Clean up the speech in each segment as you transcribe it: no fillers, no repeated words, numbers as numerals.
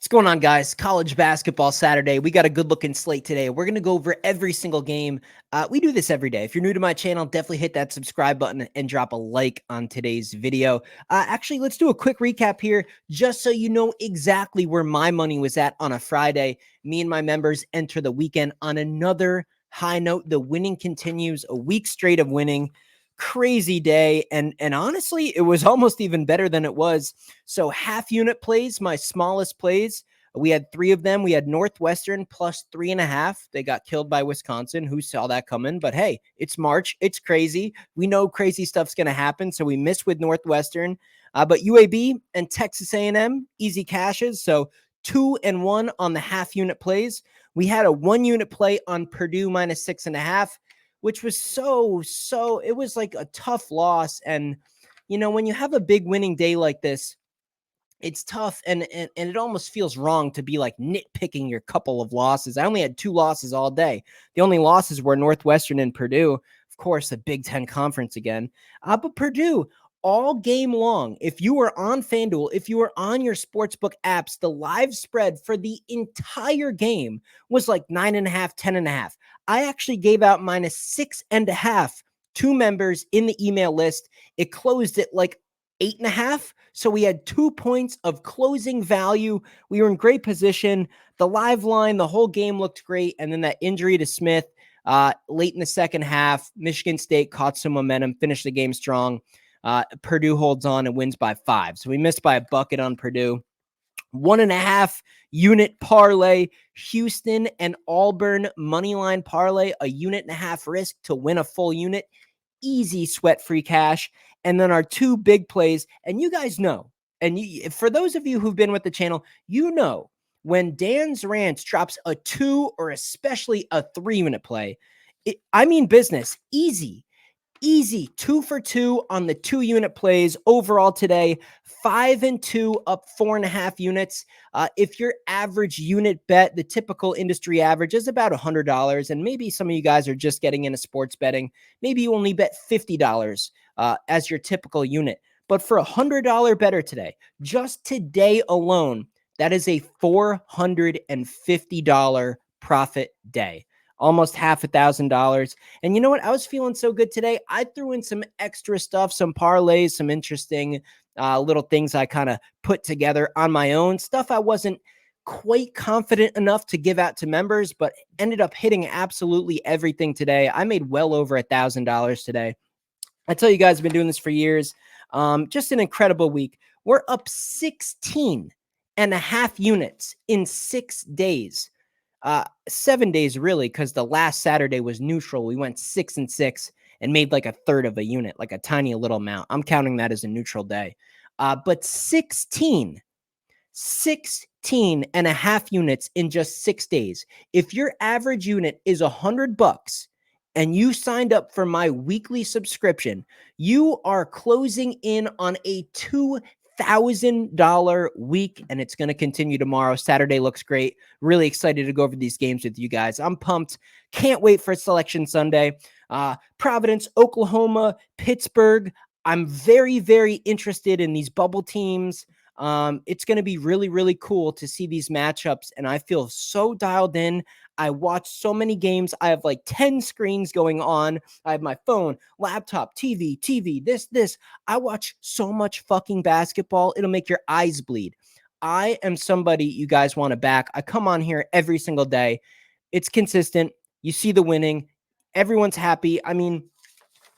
What's going on, guys? College basketball Saturday. We got a good looking slate today. We're going to go over every single game. We do this every day. If you're new to my channel, definitely hit that subscribe button and drop a like on today's video. Actually, let's do a quick recap here, just so you know exactly where my money was at on a Friday. Me and my members enter the weekend on another high note. The winning continues, a week straight of winning. Crazy day, and honestly, it was almost even better than it was. So half unit plays, my smallest plays, we had 3 of them. We had Northwestern plus 3.5. They got killed by Wisconsin. Who saw that coming? But hey, it's March. It's crazy. We know crazy stuff's going to happen. So we missed with Northwestern. But UAB and Texas A&M, easy cashes. So 2 and 1 on the half unit plays. We had a 1 unit play on Purdue minus 6.5, which was it was like a tough loss. And, you know, when you have a big winning day like this, it's tough, and it almost feels wrong to be like nitpicking your couple of losses. I only had 2 losses all day. The only losses were Northwestern and Purdue. Of course, the Big Ten Conference again. But Purdue, all game long, if you were on FanDuel, if you were on your sportsbook apps, the live spread for the entire game was like 9.5, 10.5. I actually gave out minus 6.5 to members in the email list. It closed at like 8.5. So we had 2 points of closing value. We were in great position. The live line, the whole game looked great. And then that injury to Smith late in the second half, Michigan State caught some momentum, finished the game strong. Purdue holds on and wins by 5. So we missed by a bucket on Purdue. 1.5 unit parlay, Houston and Auburn moneyline parlay, a 1.5 risk to win a full unit. Easy sweat-free cash. And then our 2 big plays, and you guys know, and for those of you who've been with the channel, you know, when Dan's Ranch drops a 2 or especially a 3 unit play, I mean business, easy, 2 for 2 on the 2 unit plays overall today. 5 and 2 up 4.5 units. If your average unit bet, the typical industry average is about $100, and maybe some of you guys are just getting into sports betting. Maybe you only bet $50 as your typical unit. But for $100 better today, just today alone, that is a $450 profit day. Almost $1,000. And you know what? I was feeling so good today. I threw in some extra stuff, some parlays, some interesting little things I kind of put together on my own. Stuff I wasn't quite confident enough to give out to members, but ended up hitting absolutely everything today. I made well over $1,000 today. I tell you guys, I've been doing this for years. Just an incredible week. We're up 16.5 units in 6 days. 7 days really, because the last Saturday was neutral. We went 6 and 6 and made like a third of a unit, like a tiny little amount. I'm counting that as a neutral day. But 16.5 units in just 6 days. If your average unit is $100 and you signed up for my weekly subscription, you are closing in on a $2,000 week, and it's going to continue tomorrow. Saturday looks great. Really excited to go over these games with you guys. I'm pumped. Can't wait for Selection Sunday. Providence, Oklahoma, Pittsburgh. I'm very, very interested in these bubble teams. It's going to be really, really cool to see these matchups, and I feel so dialed in. I watch so many games. I have like 10 screens going on. I have my phone, laptop, TV, this. I watch so much fucking basketball. It'll make your eyes bleed. I am somebody you guys want to back. I come on here every single day. It's consistent. You see the winning. Everyone's happy. I mean,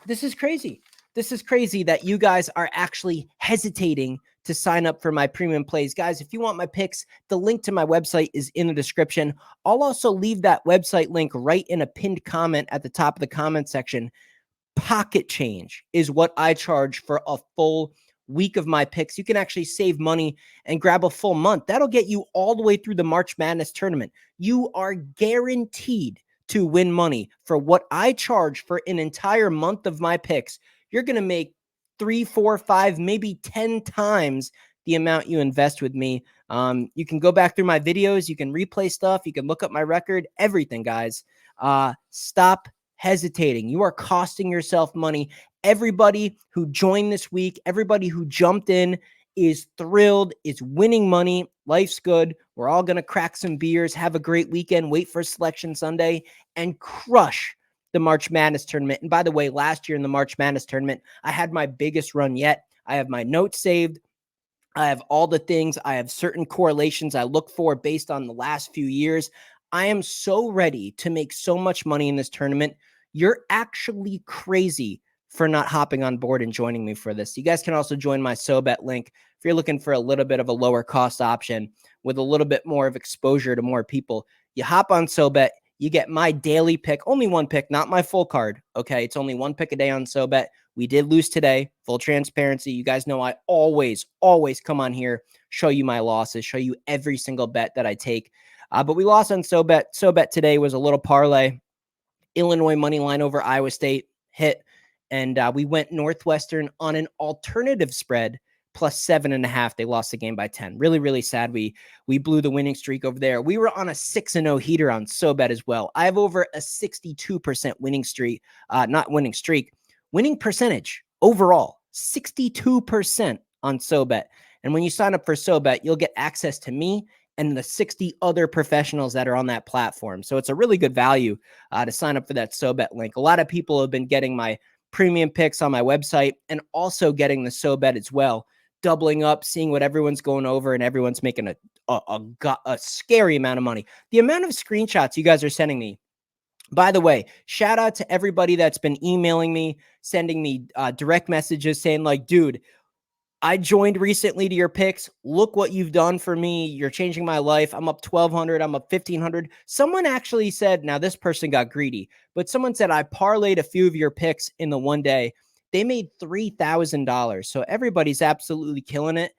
this is crazy. This is crazy that you guys are actually hesitating to sign up for my premium plays. Guys, if you want my picks, the link to my website is in the description. I'll also leave that website link right in a pinned comment at the top of the comment section. Pocket change is what I charge for a full week of my picks. You can actually save money and grab a full month. That'll get you all the way through the March Madness tournament. You are guaranteed to win money for what I charge for an entire month of my picks. You're going to make 3, 4, 5, maybe 10 times the amount you invest with me. You can go back through my videos. You can replay stuff. You can look up my record, everything, guys. Stop hesitating. You are costing yourself money. Everybody who joined this week, everybody who jumped in, is thrilled, is winning money. Life's good. We're all going to crack some beers, have a great weekend, wait for Selection Sunday, and crush the March Madness tournament. And by the way, last year in the March Madness tournament, I had my biggest run yet. I have my notes saved. I have all the things. I have certain correlations I look for based on the last few years. I am so ready to make so much money in this tournament. You're actually crazy for not hopping on board and joining me for this. You guys can also join my SoBet link if you're looking for a little bit of a lower cost option with a little bit more of exposure to more people. You hop on SoBet, you get my daily pick, only one pick, not my full card. Okay, it's only one pick a day on SoBet. We did lose today. Full transparency. You guys know I always come on here, show you my losses, show you every single bet that I take. But we lost on SoBet. SoBet today was a little parlay. Illinois money line over Iowa State hit. And we went Northwestern on an alternative spread plus 7.5. They lost the game by 10. Really, really sad. We blew the winning streak over there. We were on a 6-0 heater on SoBet as well. I have over a 62% winning streak, winning percentage overall, 62% on SoBet. And when you sign up for SoBet, you'll get access to me and the 60 other professionals that are on that platform. So it's a really good value to sign up for that SoBet link. A lot of people have been getting my premium picks on my website and also getting the SoBet as well, doubling up, seeing what everyone's going over, and everyone's making a scary amount of money. The amount of screenshots you guys are sending me. By the way, shout out to everybody that's been emailing me, sending me direct messages saying like, dude, I joined recently to your picks. Look what you've done for me. You're changing my life. I'm up 1,200. I'm up 1,500. Someone actually said, now this person got greedy, but someone said, I parlayed a few of your picks in the one day. They made $3,000. So everybody's absolutely killing it.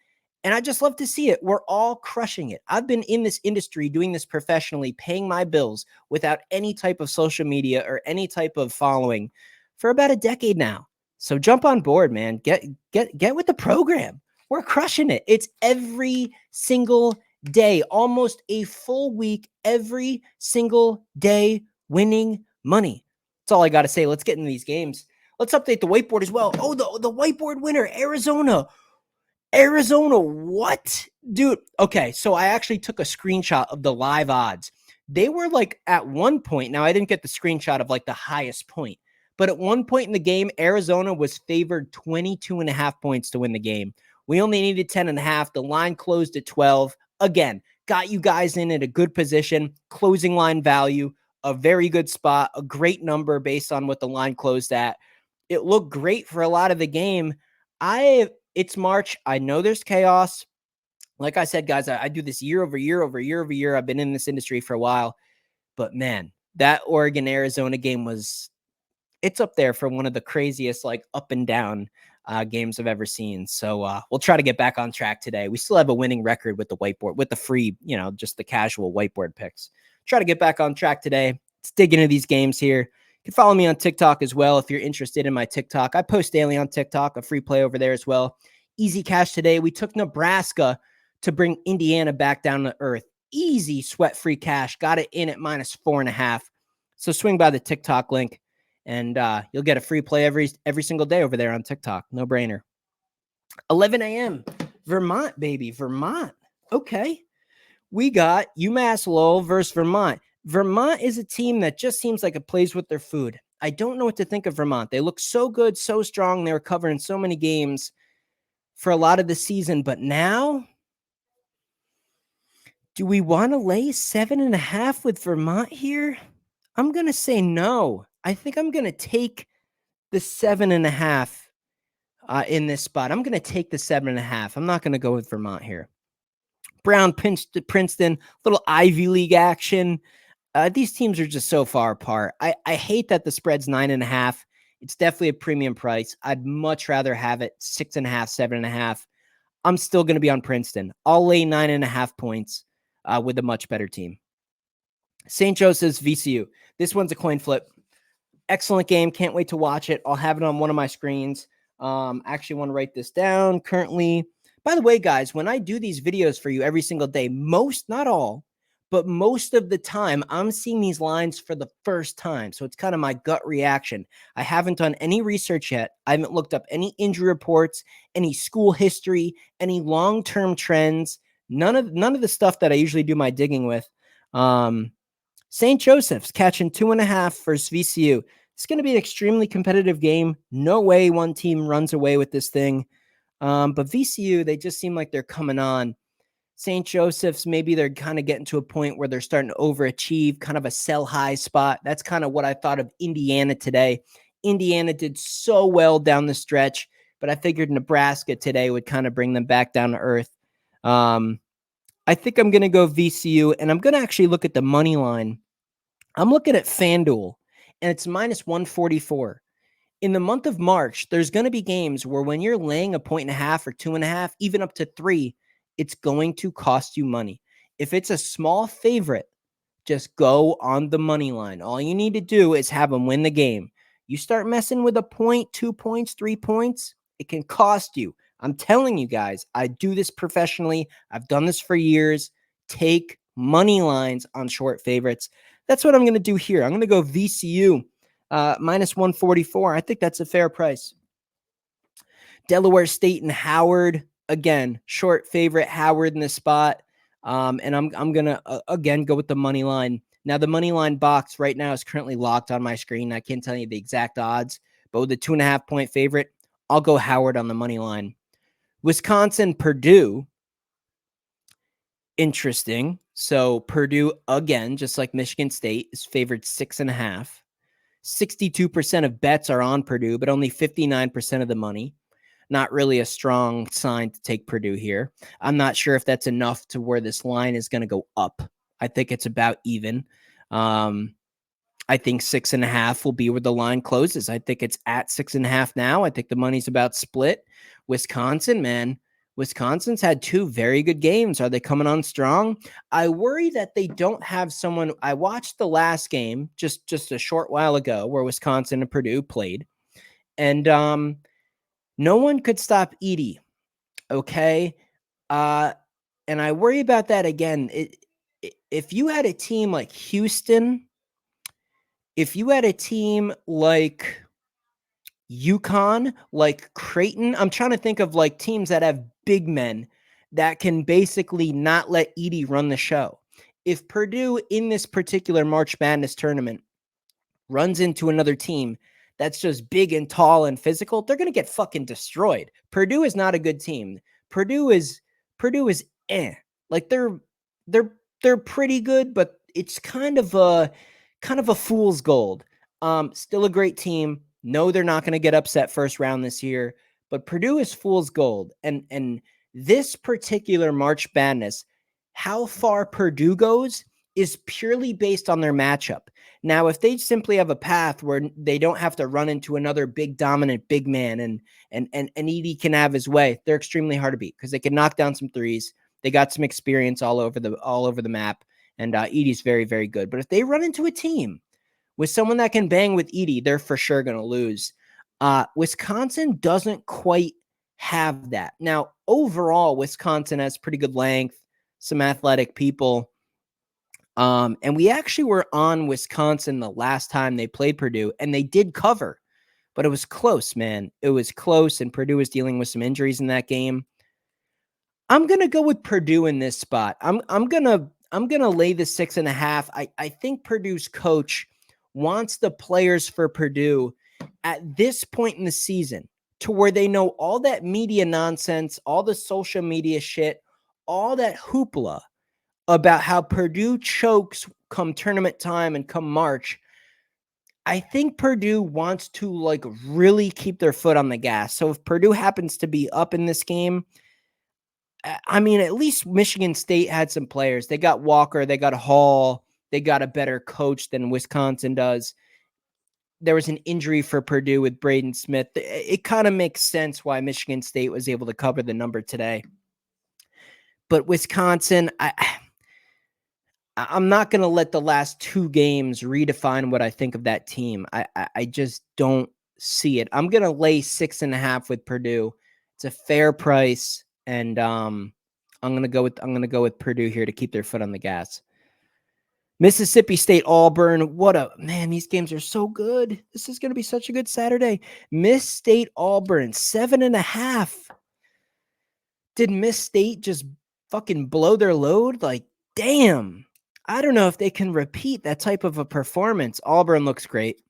And I just love to see it. We're all crushing it. I've been in this industry doing this professionally, paying my bills without any type of social media or any type of following for about a decade now. So jump on board, man. Get with the program. We're crushing it. It's every single day, almost a full week, every single day, winning money. That's all I got to say. Let's get into these games. Let's update the whiteboard as well. Oh, the whiteboard winner, Arizona. Arizona, what? Dude, okay, so I actually took a screenshot of the live odds. They were like at one point, now I didn't get the screenshot of like the highest point, but at one point in the game, Arizona was favored 22.5 points to win the game. We only needed 10.5. The line closed at 12. Again, got you guys in at a good position, closing line value, a very good spot, a great number based on what the line closed at. It looked great for a lot of the game. It's March. I know there's chaos. Like I said, guys, I do this year over year. I've been in this industry for a while. But man, that Oregon-Arizona game it's up there for one of the craziest, like, up and down games I've ever seen. So we'll try to get back on track today. We still have a winning record with the whiteboard, with the free, just the casual whiteboard picks. Try to get back on track today. Let's dig into these games here. You can follow me on TikTok as well if you're interested in my TikTok. I post daily on TikTok, a free play over there as well. Easy cash today. We took Nebraska to bring Indiana back down to earth. Easy sweat-free cash. Got it in at -4.5. So swing by the TikTok link, and you'll get a free play every single day over there on TikTok. No brainer. 11 a.m. Vermont, baby. Vermont. Okay. We got UMass Lowell versus Vermont. Vermont is a team that just seems like it plays with their food. I don't know what to think of Vermont. They look so good, so strong. They were covering so many games for a lot of the season. But now, do we want to lay 7.5 with Vermont here? I'm going to say no. I think I'm going to take the 7.5 in this spot. I'm going to take the 7.5. I'm not going to go with Vermont here. Brown, Princeton, little Ivy League action. These teams are just so far apart. I hate that the spread's 9.5. It's definitely a premium price. I'd much rather have it 6.5, 7.5. I'm still going to be on Princeton. I'll lay 9.5 points with a much better team. St. Joseph's VCU. This one's a coin flip. Excellent game. Can't wait to watch it. I'll have it on one of my screens. Actually want to write this down currently. By the way, guys, when I do these videos for you every single day, most, not all, But most of the time, I'm seeing these lines for the first time. So it's kind of my gut reaction. I haven't done any research yet. I haven't looked up any injury reports, any school history, any long-term trends, none of the stuff that I usually do my digging with. St. Joseph's catching 2.5 versus VCU. It's going to be an extremely competitive game. No way one team runs away with this thing. But VCU, they just seem like they're coming on. St. Joseph's, maybe they're kind of getting to a point where they're starting to overachieve, kind of a sell high spot. That's kind of what I thought of Indiana today. Indiana did so well down the stretch, but I figured Nebraska today would kind of bring them back down to earth. I think I'm going to go VCU, and I'm going to actually look at the money line. I'm looking at FanDuel, and it's minus 144. In the month of March, there's going to be games where when you're laying 1.5 or 2.5, even up to 3, it's going to cost you money. If it's a small favorite, just go on the money line. All you need to do is have them win the game. You start messing with a point, 2 points, 3 points, it can cost you. I'm telling you guys, I do this professionally. I've done this for years. Take money lines on short favorites. That's what I'm going to do here. I'm going to go VCU minus 144. I think that's a fair price. Delaware State and Howard, again, short favorite Howard in this spot. And I'm going to, again, go with the money line. Now, the money line box right now is currently locked on my screen. I can't tell you the exact odds, but with the 2.5 point favorite, I'll go Howard on the money line. Wisconsin, Purdue, interesting. So Purdue, again, just like Michigan State, is favored 6.5. 62% of bets are on Purdue, but only 59% of the money. Not really a strong sign to take Purdue here. I'm not sure if that's enough to where this line is going to go up. I think it's about even. I think 6.5 will be where the line closes. I think it's at 6.5 now. I think the money's about split. Wisconsin, man. Wisconsin's had 2 very good games. Are they coming on strong? I worry that they don't have someone. I watched the last game just a short while ago where Wisconsin and Purdue played. And no one could stop Edey. Okay. And I worry about that again. If you had a team like Houston, if you had a team like UConn, like Creighton, I'm trying to think of like teams that have big men that can basically not let Edey run the show. If Purdue in this particular March Madness tournament runs into another team that's just big and tall and physical, they're going to get fucking destroyed. Purdue is not a good team. Purdue is like they're pretty good, but it's kind of a fool's gold. Still a great team. No, they're not going to get upset first round this year, but Purdue is fool's gold. And this particular March Madness, how far Purdue goes is purely based on their matchup. Now, if they simply have a path where they don't have to run into another big dominant big man and Edey can have his way, they're extremely hard to beat because they can knock down some threes. They got some experience all over the map, and Edey's very, very good. But if they run into a team with someone that can bang with Edey, they're for sure going to lose. Wisconsin doesn't quite have that. Now, overall, Wisconsin has pretty good length, some athletic people. And we actually were on Wisconsin the last time they played Purdue, and they did cover, but it was close, man. It was close, and Purdue was dealing with some injuries in that game. I'm gonna go with Purdue in this spot. I'm gonna lay the 6.5. I think Purdue's coach wants the players for Purdue at this point in the season to where they know all that media nonsense, all the social media shit, all that hoopla about how Purdue chokes come tournament time and come March. I think Purdue wants to like really keep their foot on the gas. So if Purdue happens to be up in this game, I mean, at least Michigan State had some players. They got Walker, they got Hall, they got a better coach than Wisconsin does. There was an injury for Purdue with Braden Smith. It kind of makes sense why Michigan State was able to cover the number today. But Wisconsin, I'm not going to let the last 2 games redefine what I think of that team. I just don't see it. I'm going to lay 6.5 with Purdue. It's a fair price, and I'm going to go with Purdue here to keep their foot on the gas. Mississippi State, Auburn. What a man, these games are so good. This is going to be such a good Saturday. Miss State, Auburn, 7.5. Did Miss State just fucking blow their load? Like, damn. I don't know if they can repeat that type of a performance. Auburn looks great.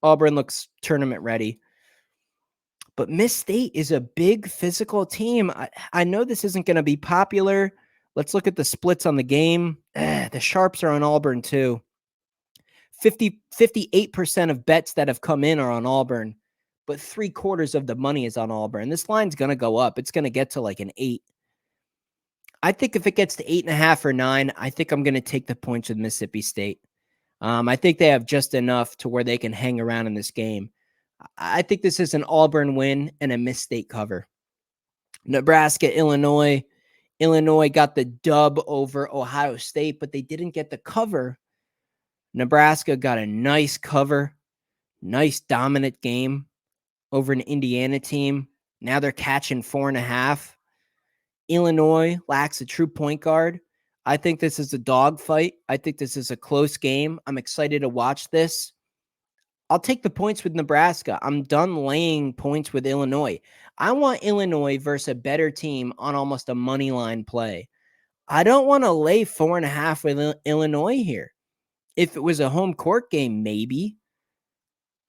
Auburn looks tournament ready. But Miss State is a big physical team. I know this isn't going to be popular. Let's look at the splits on the game. The sharps are on Auburn too. 58% of bets that have come in are on Auburn, but 3/4 of the money is on Auburn. This line's going to go up. It's going to get to like an 8. I think if it gets to 8.5 or 9, I think I'm going to take the points with Mississippi State. I think they have just enough to where they can hang around in this game. I think this is an Auburn win and a Miss State cover. Nebraska, Illinois. Illinois got the dub over Ohio State, but they didn't get the cover. Nebraska got a nice cover, nice dominant game over an Indiana team. Now they're catching 4.5. Illinois lacks a true point guard. I think this is a dogfight. I think this is a close game. I'm excited to watch this. I'll take the points with Nebraska. I'm done laying points with Illinois. I want Illinois versus a better team on almost a money line play. I don't want to lay 4.5 with Illinois here. If it was a home court game, maybe.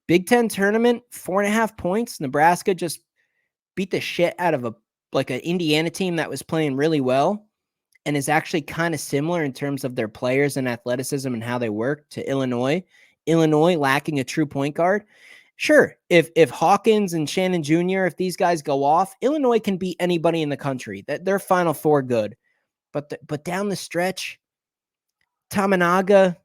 Big Ten tournament, 4.5 points. Nebraska just beat the shit out of an Indiana team that was playing really well and is actually kind of similar in terms of their players and athleticism and how they work to Illinois. Illinois lacking a true point guard. Sure, if Hawkins and Shannon Jr., if these guys go off, Illinois can beat anybody in the country. They're Final Four good. But down the stretch, Tamanaga,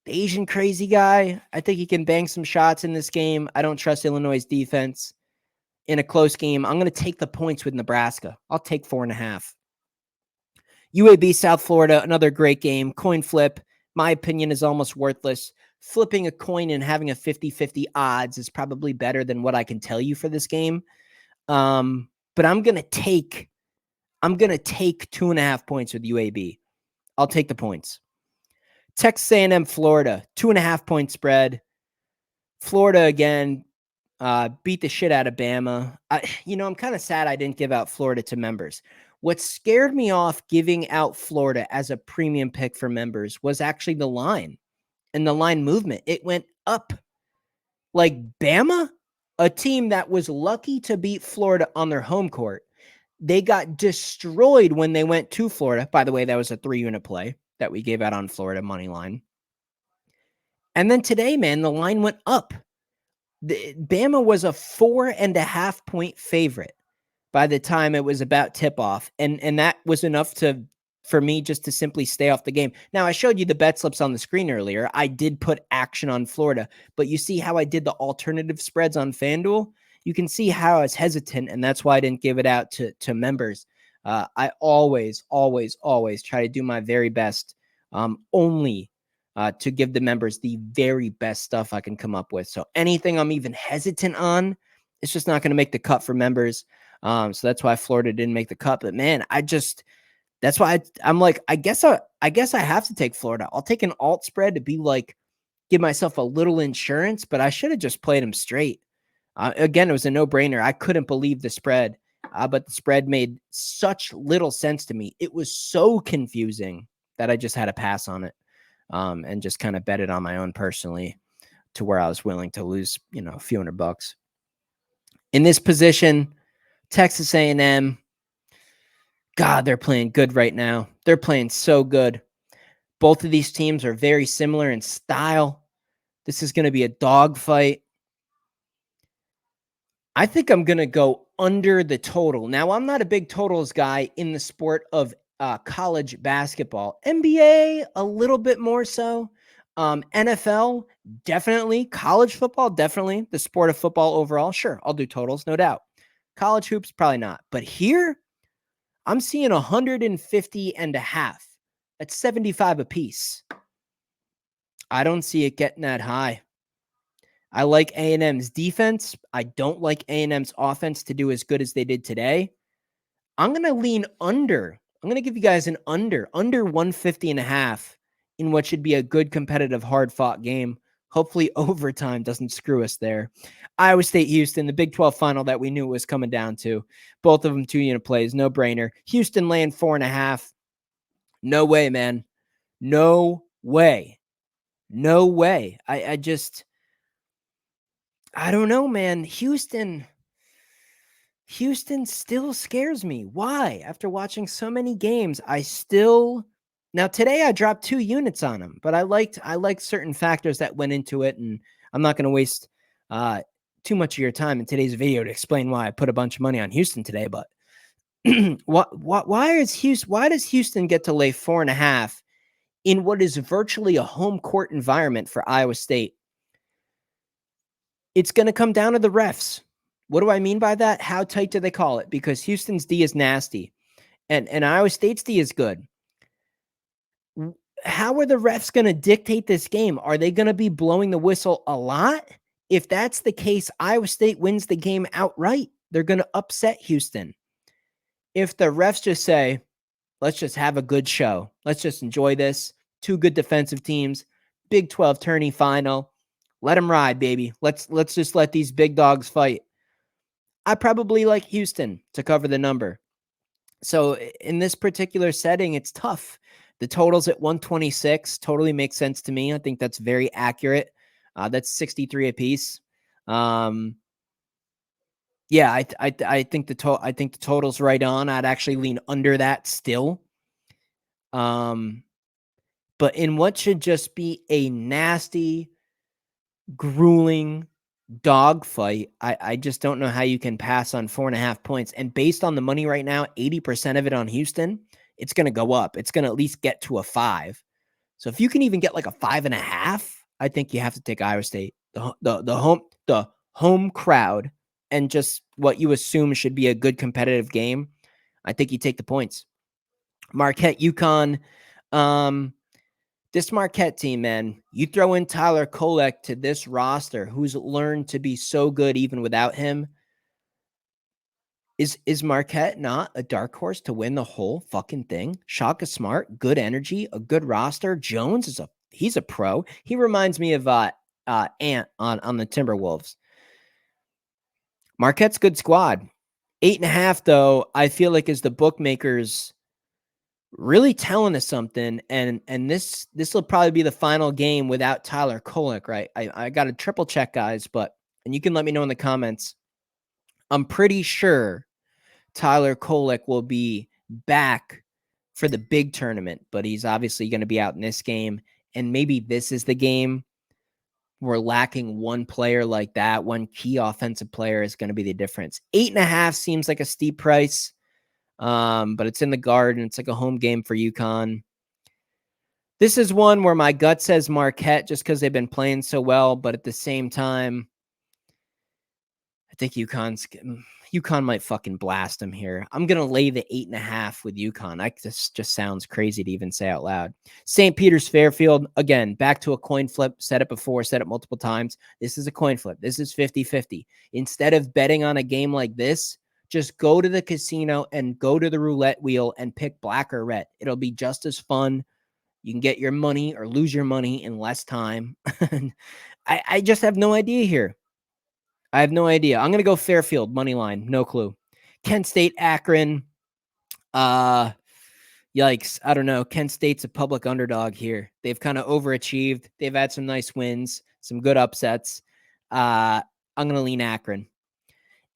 the Asian crazy guy, I think he can bang some shots in this game. I don't trust Illinois' defense. In a close game, I'm going to take the points with Nebraska. I'll take 4.5. UAB, South Florida, another great game. Coin flip, my opinion, is almost worthless. Flipping a coin and having a 50-50 odds is probably better than what I can tell you for this game. But I'm going to take 2.5 points with UAB. I'll take the points. Texas A&M, Florida, 2.5 point spread. Florida again beat the shit out of Bama. I'm kind of sad I didn't give out Florida to members. What scared me off giving out Florida as a premium pick for members was actually the line and the line movement. It went up. Like Bama, a team that was lucky to beat Florida on their home court, they got destroyed when they went to Florida. By the way, that was a 3-unit play that we gave out on Florida money line. And then today, man, the line went up. Bama was a 4.5 point favorite by the time it was about tip off. And that was enough for me just to simply stay off the game. Now, I showed you the bet slips on the screen earlier. I did put action on Florida, but you see how I did the alternative spreads on FanDuel? You can see how I was hesitant, and that's why I didn't give it out to members. I always try to do my very best, only to give the members the very best stuff I can come up with. So anything I'm even hesitant on, it's just not going to make the cut for members. So that's why Florida didn't make the cut. But man, that's why I'm like, I guess I have to take Florida. I'll take an alt spread to be like, give myself a little insurance, but I should have just played them straight. Again, it was a no-brainer. I couldn't believe the spread, but the spread made such little sense to me. It was so confusing that I just had to pass on it, and just kind of bet it on my own personally to where I was willing to lose, a few $100. In this position, Texas A&M, God, they're playing good right now. They're playing so good. Both of these teams are very similar in style. This is going to be a dogfight. I think I'm going to go under the total. Now, I'm not a big totals guy in the sport of college basketball. NBA, a little bit more so. NFL, definitely. College football, definitely. The sport of football overall, sure, I'll do totals, no doubt. College hoops, probably not. But here, I'm seeing 150.5. That's 75 apiece. I don't see it getting that high. I like A&M's defense. I don't like A&M's offense to do as good as they did today. I'm going to lean under. I'm going to give you guys an under 150.5 in what should be a good, competitive, hard-fought game. Hopefully overtime doesn't screw us there. Iowa State, Houston, the Big 12 final that we knew was coming down to. Both of them 2-unit plays, no brainer. Houston laying 4.5. No way, man. No way. No way. I don't know, man. Houston still scares me. Why? After watching so many games, now today I dropped 2 units on them, but I liked certain factors that went into it, and I'm not going to waste too much of your time in today's video to explain why I put a bunch of money on Houston today. But why does Houston get to lay 4.5 in what is virtually a home court environment for Iowa State? It's going to come down to the refs. What do I mean by that? How tight do they call it? Because Houston's D is nasty and Iowa State's D is good. How are the refs going to dictate this game? Are they going to be blowing the whistle a lot? If that's the case, Iowa State wins the game outright. They're going to upset Houston. If the refs just say, let's just have a good show, let's just enjoy this, 2 good defensive teams, Big 12 tourney final, let them ride, baby. Let's just let these big dogs fight. I probably like Houston to cover the number. So in this particular setting, it's tough. The total's at 126 totally makes sense to me. I think that's very accurate. That's 63 apiece. Yeah, I think the total's right on. I'd actually lean under that still. But in what should just be a nasty, grueling dogfight, I just don't know how you can pass on 4.5 points. And based on the money right now, 80% of it on Houston, it's going to go up. It's going to at least get to a 5. So if you can even get like a 5.5, I think you have to take Iowa State, the home crowd, and just what you assume should be a good competitive game. I think you take the points. Marquette, UConn. This Marquette team, man, you throw in Tyler Kolek to this roster, who's learned to be so good even without him. Is Marquette not a dark horse to win the whole fucking thing? Shaka Smart, good energy, a good roster. Jones he's a pro. He reminds me of Ant on the Timberwolves. Marquette's good squad. 8.5 though, I feel like is the bookmakers really telling us something, and this will probably be the final game without Tyler Kolek, right? I got to triple check, guys, and you can let me know in the comments. I'm pretty sure Tyler Kolek will be back for the big tournament, but he's obviously going to be out in this game, and maybe this is the game we're lacking one player like that. One key offensive player is going to be the difference. 8.5 seems like a steep price. But it's in the Garden. It's like a home game for UConn. This is one where my gut says Marquette just because they've been playing so well, but at the same time, I think UConn might fucking blast them here. I'm gonna lay the 8.5 with UConn. This just sounds crazy to even say out loud. St. Peter's Fairfield, again, back to a coin flip. Said it before, said it multiple times. This is a coin flip. This is 50-50. Instead of betting on a game like this, just go to the casino and go to the roulette wheel and pick black or red. It'll be just as fun. You can get your money or lose your money in less time. I just have no idea here. I have no idea. I'm going to go Fairfield, money line. No clue. Kent State, Akron. Yikes. I don't know. Kent State's a public underdog here. They've kind of overachieved. They've had some nice wins, some good upsets. I'm going to lean Akron.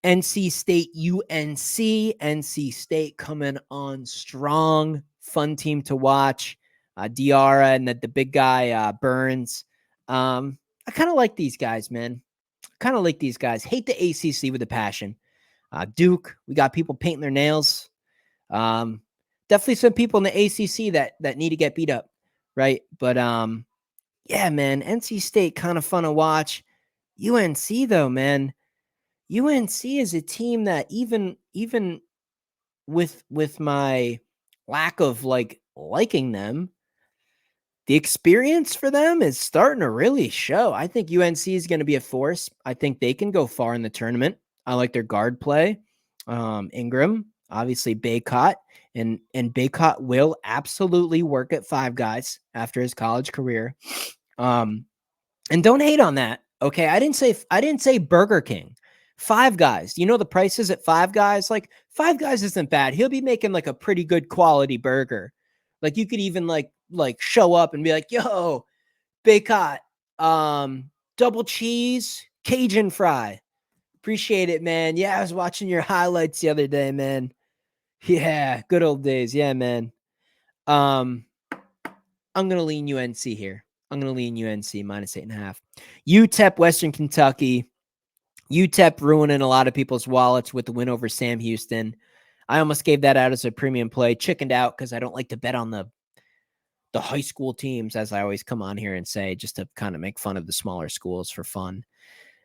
NC State, UNC. NC State coming on strong. Fun team to watch. Diarra and the big guy, Burns. I kind of like these guys, man. Kind of like these guys. Hate the ACC with a passion. Duke, we got people painting their nails. Definitely some people in the ACC that need to get beat up, right? But yeah, man, NC State kind of fun to watch. UNC though, man. UNC is a team that even with my lack of liking them, the experience for them is starting to really show. I think UNC is going to be a force. I think they can go far in the tournament. I like their guard play. Ingram. Obviously, Baycott and Baycott will absolutely work at Five Guys after his college career. And don't hate on that. Okay, I didn't say Burger King. Five Guys. You know the prices at Five Guys? Like Five Guys isn't bad. He'll be making like a pretty good quality burger. Like you could even like show up and be like, "Yo, Baycott, double cheese, Cajun fry. Appreciate it, man. Yeah, I was watching your highlights the other day, man. Yeah, good old days. Yeah, man. Um, I'm gonna lean UNC here. I'm gonna lean UNC minus 8.5. UTEP, Western Kentucky. UTEP ruining a lot of people's wallets with the win over Sam Houston. I almost gave that out as a premium play. Chickened out because I don't like to bet on the high school teams, as I always come on here and say, just to kind of make fun of the smaller schools for fun.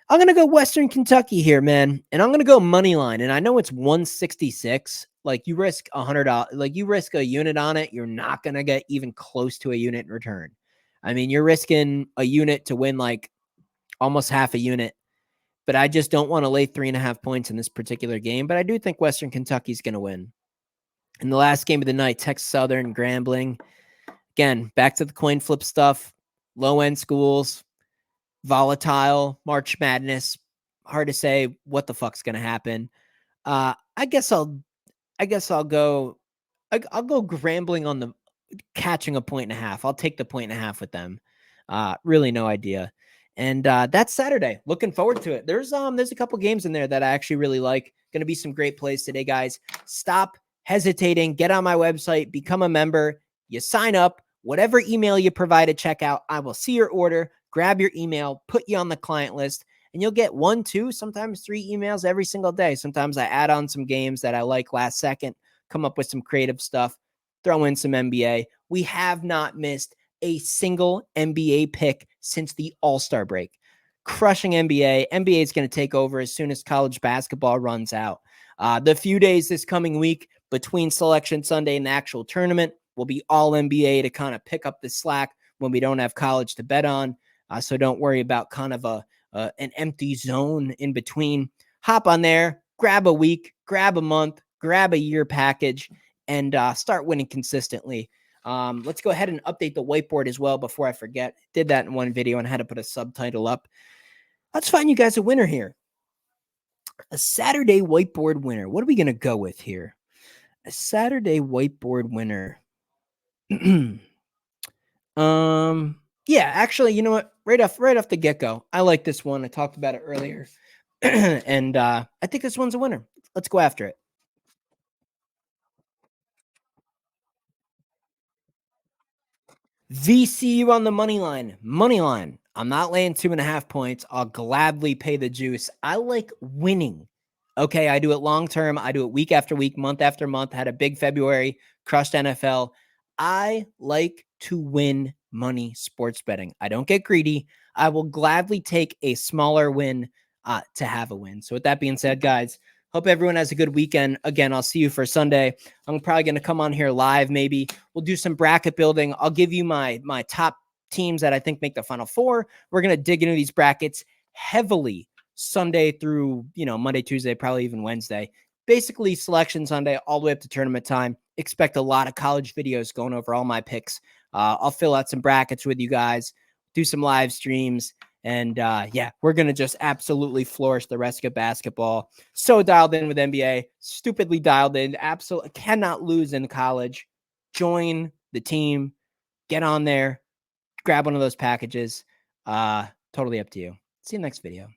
I'm going to go Western Kentucky here, man. And I'm going to go money line. And I know it's 166. Like you risk $100, like you risk a unit on it. You're not going to get even close to a unit in return. I mean, you're risking a unit to win like almost half a unit. But I just don't want to lay 3.5 points in this particular game. But I do think Western Kentucky's going to win. In the last game of the night, Texas Southern, Grambling. Again, back to the coin flip stuff. Low end schools. Volatile, March Madness. Hard to say what the fuck's gonna happen. I guess I'll go. I'll go Grambling on the catching a 1.5. I'll take the 1.5 with them. Really no idea. And that's Saturday. Looking forward to it. There's a couple games in there that I actually really like. Going to be some great plays today, guys. Stop hesitating. Get on my website. Become a member. You sign up. Whatever email you provide at checkout, I will see your order, grab your email, put you on the client list, and you'll get 1, 2, sometimes 3 emails every single day. Sometimes I add on some games that I like last second, come up with some creative stuff, throw in some NBA. We have not missed a single NBA pick since the All-Star break. Crushing NBA. NBA is going to take over as soon as college basketball runs out. The few days this coming week between Selection Sunday and the actual tournament will be all NBA to kind of pick up the slack when we don't have college to bet on. So don't worry about kind of an empty zone in between. Hop on there, grab a week, grab a month, grab a year package, and start winning consistently. Let's go ahead and update the whiteboard as well before I forget. Did that in one video and had to put a subtitle up. Let's find you guys a winner here. A Saturday whiteboard winner. What are we going to go with here? A Saturday whiteboard winner. Yeah, actually, you know what? Right off the get-go, I like this one. I talked about it earlier. And I think this one's a winner. Let's go after it. VCU on the money line. Money line. I'm not laying 2.5 points. I'll gladly pay the juice. I like winning. Okay, I do it long term. I do it week after week, month after month. Had a big February, crushed NFL. I like to win money sports betting. I don't get greedy. I will gladly take a smaller win to have a win. So with that being said, guys, hope everyone has a good weekend. Again, I'll see you for Sunday. I'm probably going to come on here live. Maybe we'll do some bracket building. I'll give you my top teams that I think make the Final Four. We're going to dig into these brackets heavily Sunday through, Monday, Tuesday, probably even Wednesday. Basically Selection Sunday all the way up to tournament time. Expect a lot of college videos going over all my picks. I'll fill out some brackets with you guys, do some live streams. And we're going to just absolutely flourish the rest of basketball. So dialed in with NBA, stupidly dialed in, absolutely cannot lose in college. Join the team, get on there, grab one of those packages. Totally up to you. See you next video.